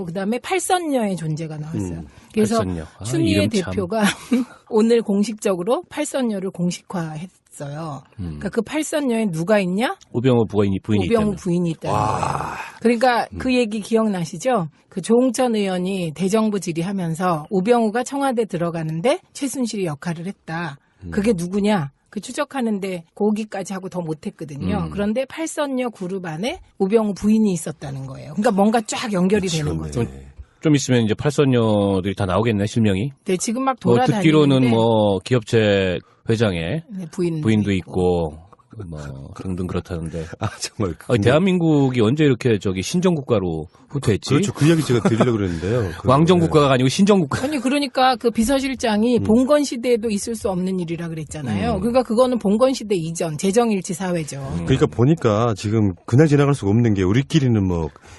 그다음에 팔선녀의 존재가 나왔어요. 그래서 팔선녀. 추미애 대표가 오늘 공식적으로 팔선녀를 공식화했어요. 그러니까 그 팔선녀에 누가 있냐? 우병우 부인이 우병우 부인이 있다는 거예요. 그러니까 그 얘기 기억나시죠? 그 조홍천 의원이 대정부 질의하면서 우병우가 청와대 들어가는데 최순실이 역할을 했다. 그게 누구냐? 그 추적하는데 거기까지 하고 더 못했거든요. 그런데 팔선녀 그룹 안에 우병우 부인이 있었다는 거예요. 그러니까 뭔가 쫙 연결이 되는 거죠. 좀 있으면 이제 팔선녀들이 다 나오겠네, 실명이. 네, 지금 막 돌아다니는데. 듣기로는 기업체 회장의 네, 부인도 있고 등등 그렇다는데. 정말. 대한민국이 언제 이렇게 신정국가로 후퇴했지? 그렇죠. 그 이야기 제가 드리려고 그랬는데요. 왕정국가가 아니고 신정국가. 아니, 그러니까 그 비서실장이 봉건 시대에도 있을 수 없는 일이라 그랬잖아요. 그러니까 그거는 봉건 시대 이전, 재정일치 사회죠. 그러니까 보니까 지금 그냥 지나갈 수가 없는 게 우리끼리는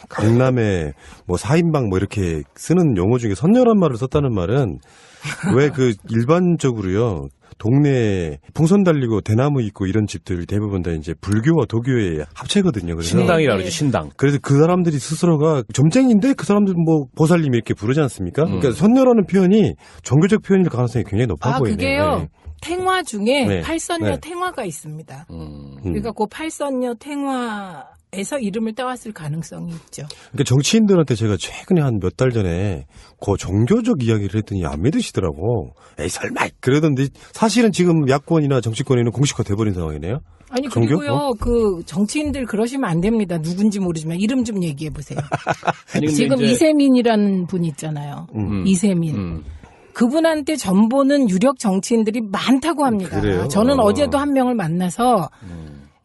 강남에 4인방 이렇게 쓰는 용어 중에 선녀란 말을 썼다는 말은 왜 일반적으로요. 동네에 풍선 달리고 대나무 있고 이런 집들 대부분 다 이제 불교와 도교의 합체거든요. 그래서 신당이라 그러죠, 신당. 그래서 그 사람들이 스스로가 점쟁인데 그 사람들 보살님 이렇게 부르지 않습니까? 그러니까 선녀라는 표현이 종교적 표현일 가능성이 굉장히 높아 보이네요. 그게요. 네. 탱화 중에 네. 팔선녀 네. 탱화가 있습니다. 그러니까 그 팔선녀 탱화에서 이름을 따왔을 가능성이 있죠. 그러니까 정치인들한테 제가 최근에 한 몇 달 전에 그 종교적 이야기를 했더니 안 믿으시더라고. 에이 설마 그러던데 사실은 지금 야권이나 정치권에는 공식화 돼버린 상황이네요. 아니 종교? 그리고요 그 정치인들 그러시면 안 됩니다. 누군지 모르지만 이름 좀 얘기해 보세요. 지금 이세민이라는 분 있잖아요. 이세민. 그분한테 전보는 유력 정치인들이 많다고 합니다. 그래요? 저는 어제도 한 명을 만나서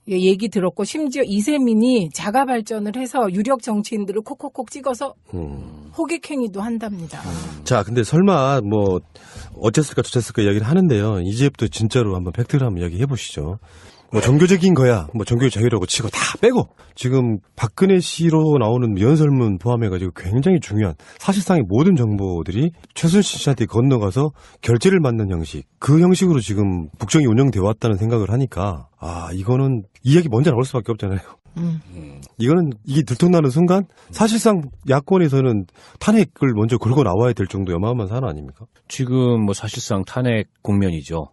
얘기 들었고 심지어 이세민이 자가 발전을 해서 유력 정치인들을 콕콕콕 찍어서 호객행위도 한답니다. 자, 근데 설마 어쨌을까 저쨌을까 이야기를 하는데요. 이제부터 진짜로 한번 팩트를 한번 이야기해 보시죠. 종교적인 거야. 종교 자유라고 치고 다 빼고 지금 박근혜 씨로 나오는 연설문 포함해가지고 굉장히 중요한 사실상의 모든 정보들이 최순실 씨한테 건너가서 결제를 받는 형식 그 형식으로 지금 국정이 운영되어 왔다는 생각을 하니까 이거는 이야기 먼저 나올 수밖에 없잖아요. 이게 들통나는 순간 사실상 야권에서는 탄핵을 먼저 걸고 나와야 될 정도 어마어마한 사안 아닙니까? 지금 사실상 탄핵 국면이죠.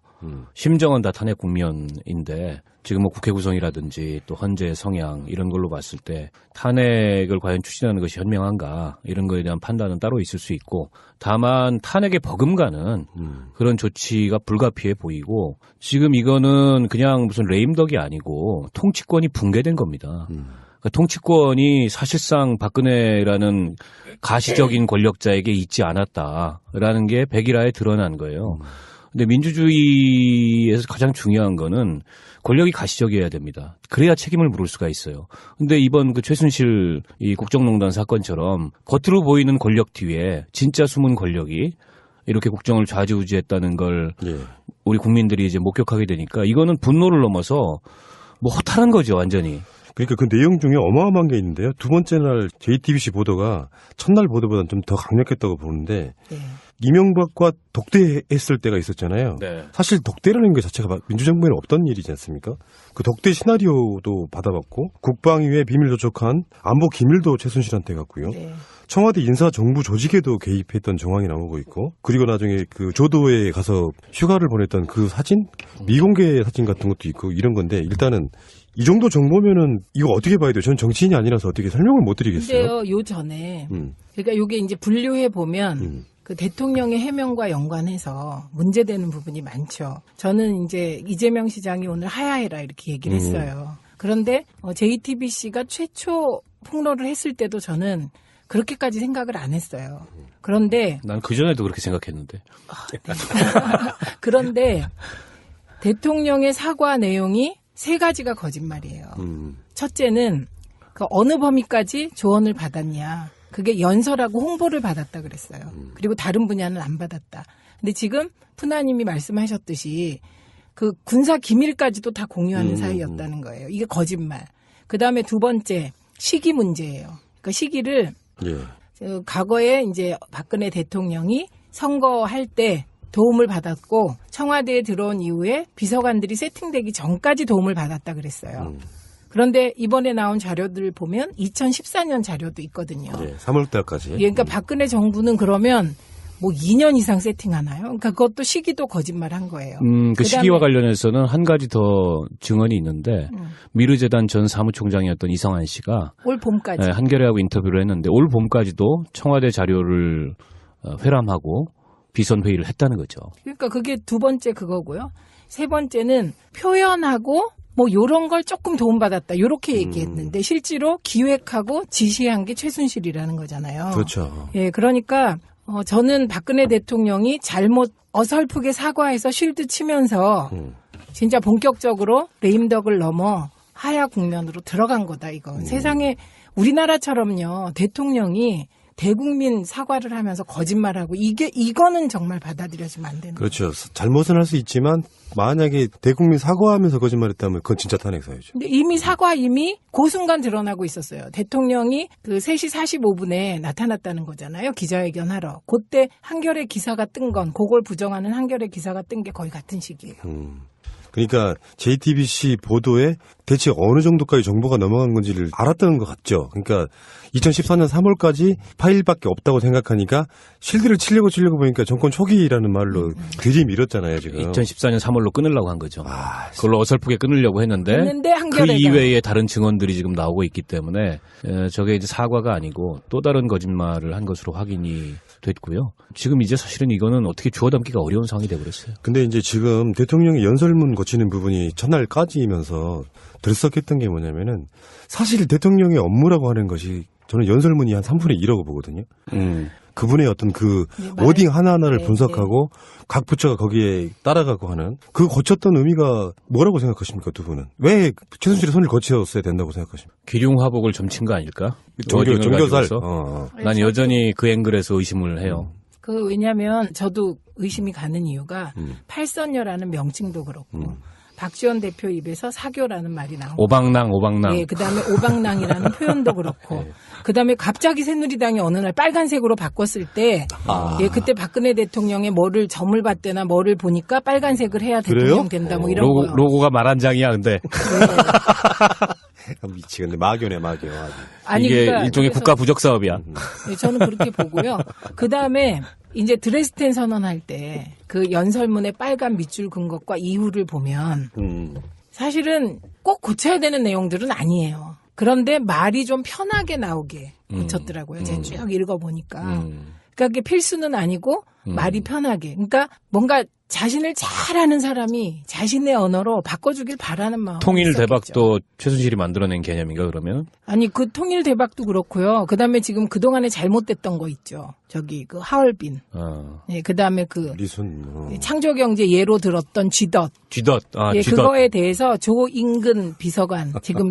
심정은 다 탄핵 국면인데 지금 국회 구성이라든지 또 헌재 성향 이런 걸로 봤을 때 탄핵을 과연 추진하는 것이 현명한가 이런 거에 대한 판단은 따로 있을 수 있고 다만 탄핵에 버금가는 그런 조치가 불가피해 보이고 지금 이거는 그냥 무슨 레임덕이 아니고 통치권이 붕괴된 겁니다. 그러니까 통치권이 사실상 박근혜라는 가시적인 권력자에게 있지 않았다라는 게 백일화에 드러난 거예요. 근데 민주주의에서 가장 중요한 거는 권력이 가시적이어야 됩니다. 그래야 책임을 물을 수가 있어요. 근데 이번 최순실 이 국정농단 사건처럼 겉으로 보이는 권력 뒤에 진짜 숨은 권력이 이렇게 국정을 좌지우지했다는 걸 우리 국민들이 이제 목격하게 되니까 이거는 분노를 넘어서 허탈한 거죠, 완전히. 그러니까 그 내용 중에 어마어마한 게 있는데요. 두 번째 날 JTBC 보도가 첫날 보도보다는 좀 더 강력했다고 보는데 이명박과 독대했을 때가 있었잖아요. 네. 사실 독대라는 것 자체가 민주정부에는 없던 일이지 않습니까? 그 독대 시나리오도 받아봤고 국방위에 비밀 조촉한 안보 기밀도 최순실한테 갔고요. 청와대 인사정부 조직에도 개입했던 정황이 나오고 있고 그리고 나중에 그 조도에 가서 휴가를 보냈던 그 사진 미공개 사진 같은 것도 있고 이런 건데 일단은 이 정도 정보면은 이거 어떻게 봐야 돼요? 저는 정치인이 아니라서 어떻게 설명을 못 드리겠어요. 근데요, 요 전에 그러니까 요게 이제 분류해 보면 그 대통령의 해명과 연관해서 문제되는 부분이 많죠. 저는 이제 이재명 시장이 오늘 하야해라 이렇게 얘기를 했어요. 그런데 JTBC가 최초 폭로를 했을 때도 저는 그렇게까지 생각을 안 했어요. 그런데 난 그전에도 그렇게 생각했는데. 네. 그런데 대통령의 사과 내용이 세 가지가 거짓말이에요. 첫째는 그 어느 범위까지 조언을 받았냐. 그게 연설하고 홍보를 받았다 그랬어요. 그리고 다른 분야는 안 받았다. 근데 지금 푸나님이 말씀하셨듯이 그 군사 기밀까지도 다 공유하는 사이였다는 거예요. 이게 거짓말. 그다음에 두 번째 시기 문제예요. 그러니까 시기를 과거에 이제 박근혜 대통령이 선거할 때 도움을 받았고 청와대에 들어온 이후에 비서관들이 세팅되기 전까지 도움을 받았다 그랬어요. 그런데 이번에 나온 자료들 보면 2014년 자료도 있거든요. 네, 3월달까지. 그러니까 박근혜 정부는 그러면 뭐 2년 이상 세팅하나요? 그러니까 그것도 시기도 거짓말한 거예요. 그 시기와 관련해서는 한 가지 더 증언이 있는데 미르재단 전 사무총장이었던 이성한 씨가 올 봄까지 한겨레하고 인터뷰를 했는데 올 봄까지도 청와대 자료를 회람하고 비선 회의를 했다는 거죠. 그러니까 그게 두 번째 그거고요. 세 번째는 표현하고 뭐 요런 걸 조금 도움받았다. 요렇게 얘기했는데 실제로 기획하고 지시한 게 최순실이라는 거잖아요. 그렇죠. 예, 그러니까 저는 박근혜 대통령이 잘못 어설프게 사과해서 쉴드 치면서 진짜 본격적으로 레임덕을 넘어 하야 국면으로 들어간 거다, 이건. 세상에 우리나라처럼요, 대통령이 대국민 사과를 하면서 거짓말하고 이거는 정말 받아들여지면 안 되는 거예요. 그렇죠. 잘못은 할 수 있지만 만약에 대국민 사과하면서 거짓말했다면 그건 진짜 탄핵 사유죠. 근데 이미 그 순간 드러나고 있었어요. 대통령이 그 3시 45분에 나타났다는 거잖아요. 기자회견 하러. 그때 한겨레 기사가 뜬 건, 그걸 부정하는 한겨레 기사가 뜬 게 거의 같은 시기예요. 그러니까 JTBC 보도에 대체 어느 정도까지 정보가 넘어간 건지를 알았다는 것 같죠. 그러니까 2014년 3월까지 파일밖에 없다고 생각하니까 실드를 치려고 보니까 정권 초기라는 말로 들이밀었잖아요, 지금. 2014년 3월로 끊으려고 한 거죠. 그걸로 어설프게 끊으려고 했는데 그 한겨레가. 이외에 다른 증언들이 지금 나오고 있기 때문에 저게 이제 사과가 아니고 또 다른 거짓말을 한 것으로 확인이 됐고요. 지금 이제 사실은 이거는 어떻게 주워 담기가 어려운 상황이 돼버렸어요. 근데 이제 지금 대통령이 연설문 거치는 부분이 첫날 까지면서 들썩했던 게 뭐냐면은 사실 대통령의 업무라고 하는 것이 저는 연설문이 한 3분의 1이라고 보거든요. 그분의 어떤 그 워딩 하나하나를 분석하고 각 부처가 거기에 따라가고 하는 그 거쳤던 의미가 뭐라고 생각하십니까, 두 분은? 왜 최순실의 손을 거치었어야 된다고 생각하십니까? 기륭화복을 점친 거 아닐까? 종교살. 난 여전히 그 앵글에서 의심을 해요. 왜냐면 저도 의심이 가는 이유가 팔선녀라는 명칭도 그렇고 박지원 대표 입에서 사교라는 말이 나오고 오방랑. 예, 그다음에 오방랑이라는 표현도 그렇고 그다음에 갑자기 새누리당이 어느 날 빨간색으로 바꿨을 때 예, 그때 박근혜 대통령의 뭐를 점을 봤대나 뭐를 보니까 빨간색을 해야 대통령 된다 뭐 이런 거. 로고가 말 한 장이야, 근데. 미치겠네. 마교네, 마교. 아니, 이게 그러니까 일종의 국가 부적 사업이야. 네, 저는 그렇게 보고요. 그다음에 이제 드레스덴 선언할 때 그 연설문의 빨간 밑줄 긋은 것과 이후를 보면 사실은 꼭 고쳐야 되는 내용들은 아니에요. 그런데 말이 좀 편하게 나오게 고쳤더라고요. 제가 쭉 읽어보니까. 그러니까 그게 필수는 아니고 말이 편하게. 그러니까 뭔가 자신을 잘 아는 사람이 자신의 언어로 바꿔주길 바라는 마음이 통일 있었겠죠. 대박도 최순실이 만들어낸 개념인가 그러면? 아니 그 통일 대박도 그렇고요. 그다음에 지금 그동안에 잘못됐던 거 있죠. 저기 그 하얼빈. 네, 그다음에 그 리순. 창조경제 예로 들었던 쥐덫. 쥐덫. 예, 쥐덫. 그거에 대해서 조인근 비서관 지금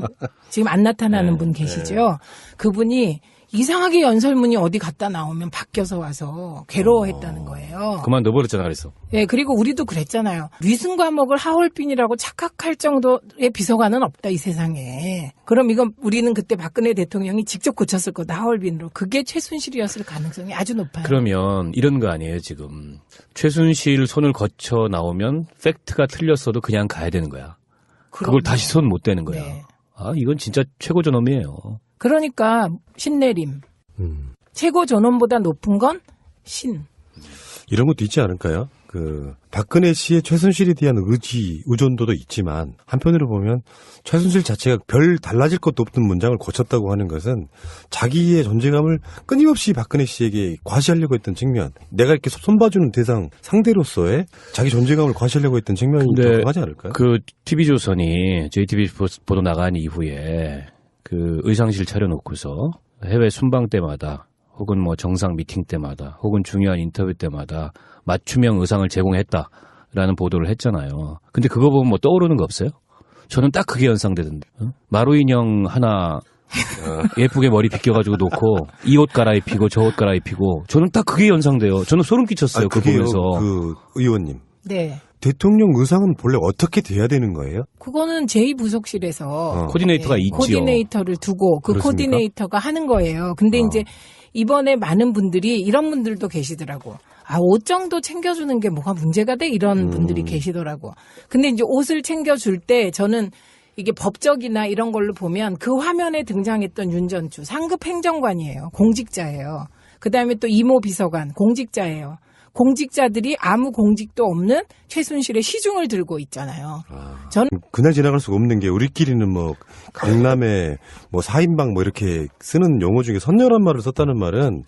안 나타나는 분 계시죠. 그분이 이상하게 연설문이 어디 갔다 나오면 바뀌어서 와서 괴로워했다는 거예요. 그만 넣어버렸잖아, 그래서. 예, 그리고 우리도 그랬잖아요. 리슨 과목을 하얼빈이라고 착각할 정도의 비서관은 없다, 이 세상에. 그럼 이건 우리는 그때 박근혜 대통령이 직접 고쳤을 거다, 하얼빈으로. 그게 최순실이었을 가능성이 아주 높아요. 그러면 이런 거 아니에요, 지금. 최순실 손을 거쳐 나오면 팩트가 틀렸어도 그냥 가야 되는 거야. 그걸 다시 손 못 대는 거야. 네. 이건 진짜 최고 존엄이에요. 그러니까 신내림. 최고 존엄보다 높은 건 신. 이런 것도 있지 않을까요? 박근혜 씨의 최순실에 대한 의존도도 있지만 한편으로 보면 최순실 자체가 별 달라질 것도 없는 문장을 고쳤다고 하는 것은 자기의 존재감을 끊임없이 박근혜 씨에게 과시하려고 했던 측면, 내가 이렇게 손봐주는 대상 상대로서의 자기 존재감을 과시하려고 했던 측면이 들어가지 않을까요? 그 TV조선이 JTBC 보도 나간 이후에 그 의상실 차려놓고서 해외 순방 때마다 혹은 뭐 정상 미팅 때마다 혹은 중요한 인터뷰 때마다 맞춤형 의상을 제공했다라는 보도를 했잖아요. 근데 그거 보면 뭐 떠오르는 거 없어요? 저는 딱 그게 연상되던데. 마루 인형 하나 예쁘게 머리 빗겨가지고 놓고 이 옷 갈아입히고 저 옷 갈아입히고 저는 딱 그게 연상돼요. 저는 소름 끼쳤어요. 그거 보면서. 그 의원님. 네. 대통령 의상은 본래 어떻게 돼야 되는 거예요? 그거는 제2부속실에서 코디네이터가 있지요. 코디네이터를 두고 그 그렇습니까? 코디네이터가 하는 거예요. 근데 이제 이번에 많은 분들이 이런 분들도 계시더라고. 옷 정도 챙겨주는 게 뭐가 문제가 돼? 이런 분들이 계시더라고. 근데 이제 옷을 챙겨줄 때 저는 이게 법적이나 이런 걸로 보면 그 화면에 등장했던 윤전추 상급 행정관이에요. 공직자예요. 그다음에 또 이모 비서관 공직자예요. 공직자들이 아무 공직도 없는 최순실의 시중을 들고 있잖아요. 저는 그날 지나갈 수가 없는 게 우리끼리는 뭐 강남에 뭐 4인방 뭐 이렇게 쓰는 용어 중에 선녀란 말을 썼다는 말은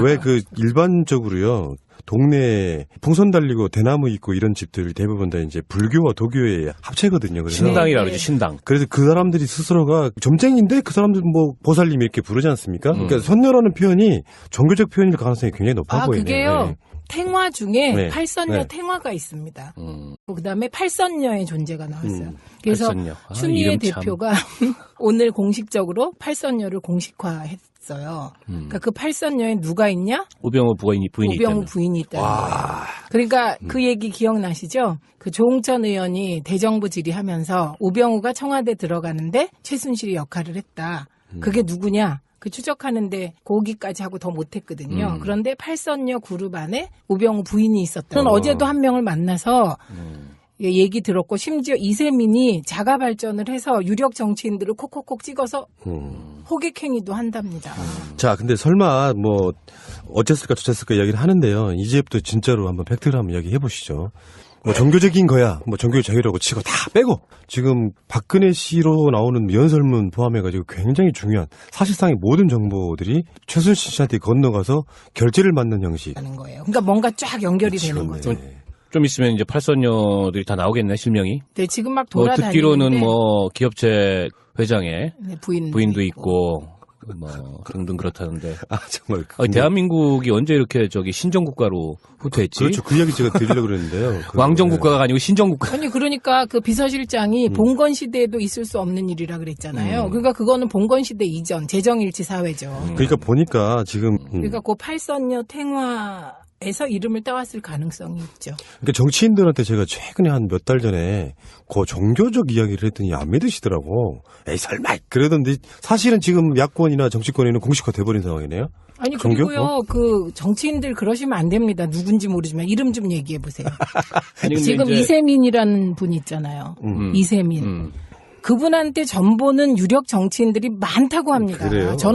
왜 그 일반적으로요. 동네에 풍선 달리고 대나무 있고 이런 집들 대부분 다 이제 불교와 도교의 합체거든요. 그래서 신당이라 그러죠, 신당. 그래서 그 사람들이 스스로가 점쟁인데 그 사람들 뭐 보살님 이렇게 부르지 않습니까? 그러니까 선녀라는 표현이 종교적 표현일 가능성이 굉장히 높아 보이네요. 그게요. 네. 탱화 중에 네. 팔선녀 네. 탱화가 있습니다. 그다음에 팔선녀의 존재가 나왔어요. 그래서 팔선녀. 추미애 이름 참. 대표가 오늘 공식적으로 팔선녀를 공식화했어요. 그러니까 그 팔선녀에 누가 있냐? 우병우 부인이 우병우 있다면. 부인이 있다는 거예요. 그러니까 그 얘기 기억나시죠? 그 조홍천 의원이 대정부 질의하면서 우병우가 청와대 들어가는데 최순실이 역할을 했다. 그게 누구냐? 그 추적하는데 거기까지 하고 더 못했거든요. 그런데 팔선녀 그룹 안에 우병우 부인이 있었다. 저는 어제도 한 명을 만나서 얘기 들었고 심지어 이세민이 자가 발전을 해서 유력 정치인들을 콕콕콕 찍어서 호객행위도 한답니다. 자, 근데 설마 뭐 어쨌을까 저쨌을까 이야기를 하는데요. 이제부터 진짜로 한번 팩트를 한번 이야기해 보시죠. 뭐 종교적인 거야, 뭐 종교 자유라고 치고 다 빼고 지금 박근혜 씨로 나오는 연설문 포함해가지고 굉장히 중요한 사실상의 모든 정보들이 최순실 씨한테 건너가서 결제를 받는 형식. 하는 거예요. 그러니까 뭔가 쫙 연결이 되는 거죠. 좀 있으면 이제 팔선녀들이 다 나오겠네, 실명이. 네, 지금 막 뭐 돌아다니는데 듣기로는 뭐 기업체 회장의 네, 부인도 있고 뭐 등등 그렇다는데. 아, 정말. 대한민국이 언제 이렇게 저기 신정국가로 후퇴했지? 그렇죠. 그 이야기 제가 드리려고 그랬는데요. 왕정국가가 아니고 신정국가. 아니 그러니까 그 비서실장이 봉건 시대에도 있을 수 없는 일이라 그랬잖아요. 그러니까 그거는 봉건 시대 이전 재정일치 사회죠. 그러니까 보니까 지금 그러니까 그 팔선녀 탱화에서 이름을 따왔을 가능성이 있죠. 그러니까 정치인들한테 제가 최근에 한 몇 달 전에 그 종교적 이야기를 했더니 안 믿으시더라고. 에이 설마 그러던데 사실은 지금 야권이나 정치권에는 공식화 돼버린 상황이네요. 아니 종교? 그리고요 그 정치인들 그러시면 안 됩니다. 누군지 모르지만 이름 좀 얘기해 보세요. 아니, 근데 지금 이제 이세민이라는 분 있잖아요. 이세민. 그분한테 전보는 유력 정치인들이 많다고 합니다. 그래요? 저는